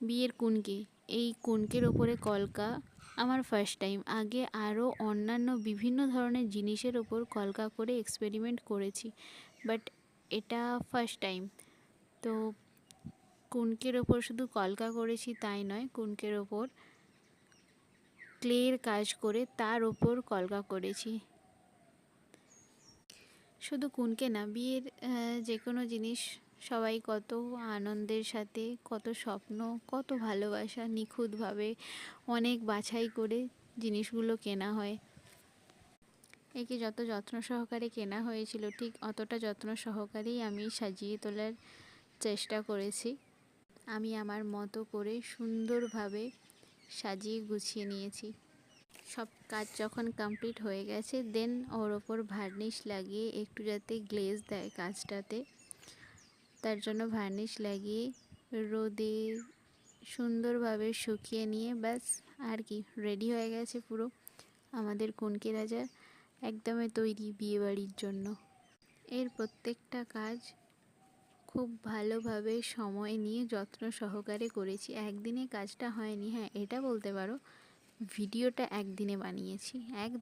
বিয়ের কুনকে, এই কুনকের ওপরে কলকা আমার ফার্স্ট টাইম। আগে আরও অন্যান্য বিভিন্ন ধরনের জিনিসের ওপর কলকা করে এক্সপেরিমেন্ট করেছি, বাট এটা ফার্স্ট টাইম। তো কুনকের ওপর শুধু কলকা করেছি তাই নয়, কুনকের ওপর ক্লের কাজ করে তার ওপর কলকা করেছি। শুধু কুনকে না, বিয়ের যে কোনো জিনিস সবাই কত আনন্দের সাথে, কত স্বপ্ন, কত ভালোবাসা, নিখুঁতভাবে অনেক বাছাই করে জিনিসগুলো কেনা হয়। একে যত যত্ন সহকারে কেনা হয়েছিল, ঠিক অতটা যত্ন সহকারেই আমি সাজিয়ে তোলার চেষ্টা করেছি। আমি আমার মতো করে সুন্দরভাবে সাজিয়ে গুছিয়ে নিয়েছি। সব কাজ যখন কমপ্লিট হয়ে গেছে, দেন ওর ওপর ভার্নিশ লাগিয়ে একটু যাতে গ্লেজ দেয় কাজটাতে, তার জন্য ভার্নিশ লাগিয়ে রোদে সুন্দরভাবে শুকিয়ে নিয়ে ব্যাস আর কি, রেডি হয়ে গেছে পুরো আমাদের কুনকে রাজা, একদমই তৈরি বিয়েবাড়ির জন্য। এর প্রত্যেকটা কাজ খুব ভালোভাবে সময় নিয়ে যত্ন সহকারে করেছি। একদিনে কাজটা হয়নি, হ্যাঁ এটা বলতে পারো, ভিডিওটা একদিনে বানিয়েছি।